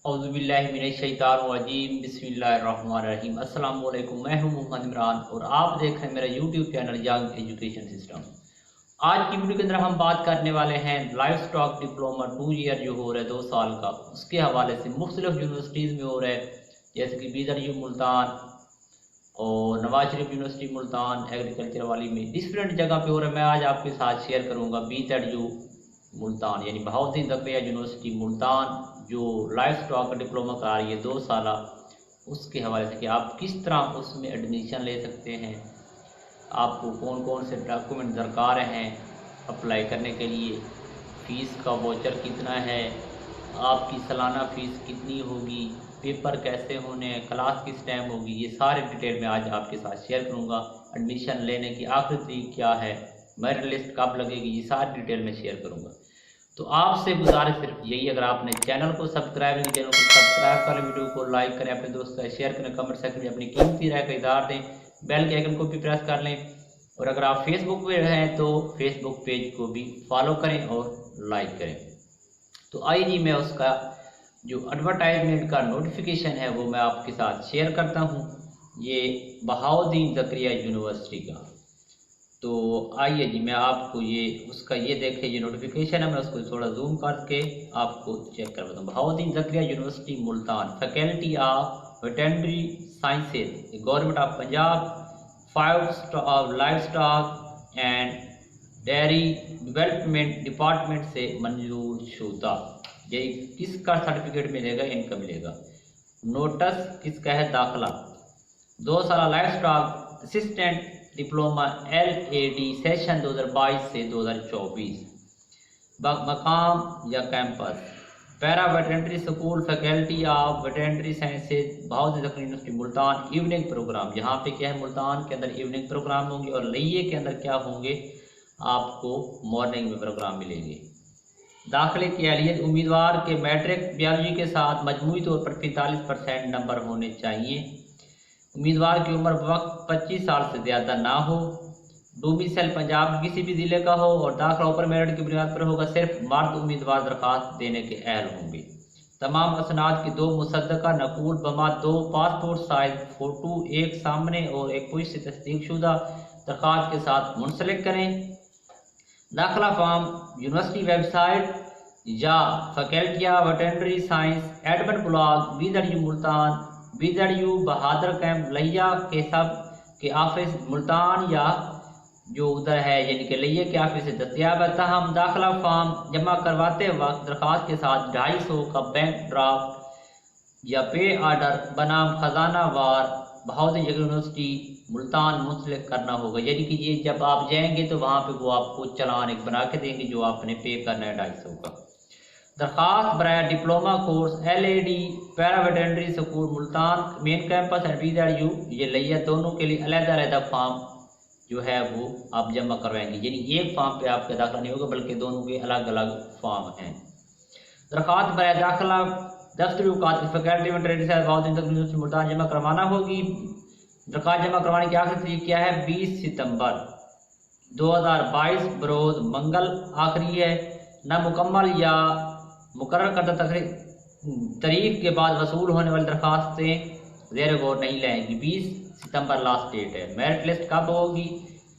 औज़ुबिल्लाहिमिनश्शैतानिर्रजीम बिस्मिल्लाहिर्रहमानिर्रहीम। अस्सलाम वालेकुम, मैं हूं मोहम्मद इमरान और आप देख रहे हैं मेरा YouTube channel young education system. आज की वीडियो के अंदर हम बात करने वाले हैं लाइफ स्टॉक डिप्लोमा 2 ईयर जो हो रहा है 2 साल का, उसके हवाले से मुख्तलिफ यूनिवर्सिटीज़ में हो रहा है, जैसे कि बीदर मुल्तान और नवाज शरीफ यूनिवर्सिटी मुल्तान एग्रीकल्चर वाली में डिफरेंट जगह पे हो रहा है। मैं आज आपके साथ शेयर करूँगा BZU मुल्तान यानी बहाउद्दीन ज़करिया यूनिवर्सिटी मुल्तान जो लाइफ स्टॉक का डिप्लोमा करा रही है 2 साल, उसके हवाले से कि आप किस तरह उसमें एडमिशन ले सकते हैं, आपको कौन कौन से डॉक्यूमेंट दरकार हैं अप्लाई करने के लिए, फ़ीस का वाउचर कितना है, आपकी सालाना फ़ीस कितनी होगी, पेपर कैसे होने हैं, क्लास किस टाइम होगी, ये सारे डिटेल में आज आपके साथ शेयर करूँगा। एडमिशन लेने की आखिरी तारीख क्या है, मेरिट लिस्ट कब लगेगी, ये सारी डिटेल में शेयर करूँगा। तो आपसे गुजारिश सिर्फ यही, अगर आपने चैनल को सब्सक्राइब नहीं किया तो सब्सक्राइब करें, वीडियो को लाइक करें, अपने दोस्तों का शेयर करें, कमेंट सेक्शन में अपनी कीमती राय का इज़हार दें, बेल के आइकन को भी प्रेस कर लें और अगर आप फेसबुक पे हैं तो फेसबुक पेज को भी फॉलो करें और लाइक करें। तो आइए जी, मैं उसका जो एडवर्टाइजमेंट का नोटिफिकेशन है वो मैं आपके साथ शेयर करता हूँ, ये बहाउद्दीन ज़करिया यूनिवर्सिटी का। तो आइए जी, मैं आपको ये देखें, ये नोटिफिकेशन है, मैं उसको थोड़ा जूम करके आपको चेक कर बताऊँ। Bahauddin Zakariya university Multan, faculty of veterinary sciences, government of Punjab, 5 life stock and dairy development department से मंजूर शुदा। ये किसका सर्टिफिकेट मिलेगा, इनका मिलेगा। नोटिस किसका है, दाखिला 2 साल livestock assistant diploma LAD session 2022 से 2024, मकाम या campus para veterinary school, faculty of veterinary sciences, Bahauddin Zakariya university Multan. Evening program यहाँ पे क्या है, मुल्तान के अंदर इवनिंग प्रोग्राम होंगे और लइये के अंदर क्या होंगे, आपको मॉर्निंग में प्रोग्राम मिलेंगे। दाखिले की एलियत, उम्मीदवार के मैट्रिक बायोलॉजी के साथ मजमूई तौर पर 45% नंबर होने चाहिए। उम्मीदवार की उम्र वक्त 25 साल से ज़्यादा ना हो। डोमिसाइल पंजाब के किसी भी ज़िले का हो और दाखिला ऊपर मेरिट की बुनियाद पर होगा। सिर्फ मर्द उम्मीदवार दरख्वास्त देने के अहल होंगे। तमाम असनाद की 2 मुसद्दका नकूल बमा 2 पासपोर्ट साइज फ़ोटो, एक सामने और एक पुष्ट से तस्दीकशुदा दरख्वास्त के साथ मुंसलिक करें। दाखिला फॉर्म यूनिवर्सिटी वेबसाइट या faculty of veterinary science admin block BZU Multan, BZU Bahadur camp लिया के सब के ऑफिस मुल्तान या जो उधर है यानी कि लिया के ऑफिस से दस्तियाब है। ताहम दाखिला फॉर्म जमा करवाते वक्त दरख्वास्त के साथ 250 का बैंक ड्राफ्ट या पे आर्डर बनाम खजाना वार बहाउद्दीन ज़करिया यूनिवर्सिटी मुल्तान मुंसलिक करना होगा। यानी कि ये जब आप जाएंगे तो वहाँ पे वो आपको चालान एक बना के देंगे जो आपने पे करना है 250 का। दरख्वास्त बराया diploma course LAD para veterinary school Multan main campus and BZU ये लिया, दोनों के लिए अलग-अलग फॉर्म जो है वो आप जमा करवाएंगे। यानी एक फॉर्म पे आपका दाखिला नहीं होगा बल्कि दोनों के अलग अलग फॉर्म हैं। दरख्वास्त बराया दाखिला दफ्तरी औकात की faculty veterinary science Bahauddin Zakariya university Multan जमा करवाना होगी। दरख्वास्त जमा करवाने की आखिरी तारीख क्या है, 20 सितंबर 2022 बरोज़ मंगल आखिरी है। न मुकम्मल या मुकर्रर करदा तारीख के बाद वसूल होने वाली दरख्वास्तें ज़ेर गौर नहीं लाएंगी। 20 सितंबर लास्ट डेट है। मेरिट लिस्ट कब होगी,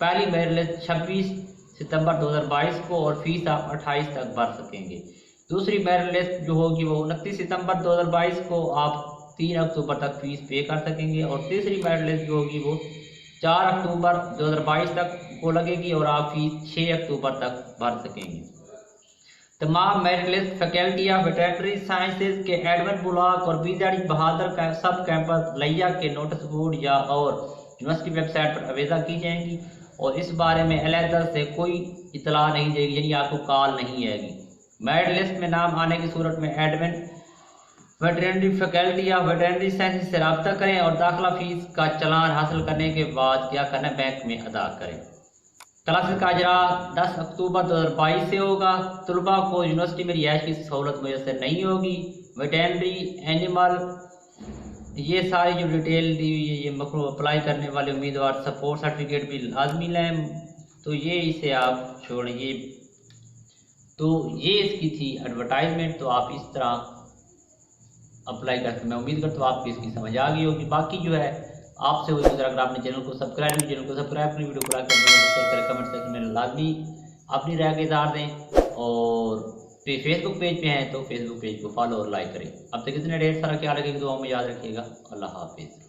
पहली मेरिट लिस्ट 26 सितंबर 2022 को और फीस आप 28 तक भर सकेंगे। दूसरी मेरिट लिस्ट जो होगी वो 29 सितंबर 2022 को आप 3 अक्टूबर तक फीस पे कर सकेंगे और तीसरी मेरिट लिस्ट जो होगी वो 4 अक्टूबर 2022 तक को लगेगी और आप फीस 6 अक्टूबर तक भर सकेंगे। तमाम merit list faculty of veterinary sciences के एडमिन ब्लॉक और BZU बहादुर का सब कैंपस लिया के नोटिस बोर्ड या और यूनिवर्सिटी वेबसाइट पर आवेदन की जाएंगी और इस बारे में अलहदा से कोई इतला नहीं देगी, यानी आपको कॉल नहीं आएगी। मेरिट लिस्ट में नाम आने की सूरत में admin veterinary faculty of veterinary sciences से रब्ता करें और दाखिला फीस का चालान हासिल करने के बाद क्या करना, बैंक में अदा करें। क्लासेस का इजरा 10 अक्टूबर 2022 से होगा। तलबा को यूनिवर्सिटी में रिहाइश की सहूलत मुयसर नहीं होगी। वेटरनरी एनिमल ये सारी जो डिटेल दी हुई है, ये मकरू अप्लाई करने वाले उम्मीदवार सपोर्ट सर्टिफिकेट भी लाजमी लें, तो ये इसे आप छोड़िए। तो ये इसकी थी एडवर्टाइजमेंट। तो आप इस तरह अप्लाई कर सकते। मैं उम्मीद करता हूँ आपकी इसकी समझ आ गई होगी। बाकी जो है आपसे वही गुजरा, अगर आपने चैनल को सब्सक्राइब करें, वीडियो को लाइक करें, कमेंट सेक्शन में लाजमी अपनी राय का इज़हार दें, और फेसबुक पेज पे हैं तो फेसबुक पेज को फॉलो और लाइक करें। अब तक इतने ढेर सारा ख्याल रखिएगा, दुआओं में याद रखिएगा। अल्लाह हाफिज़।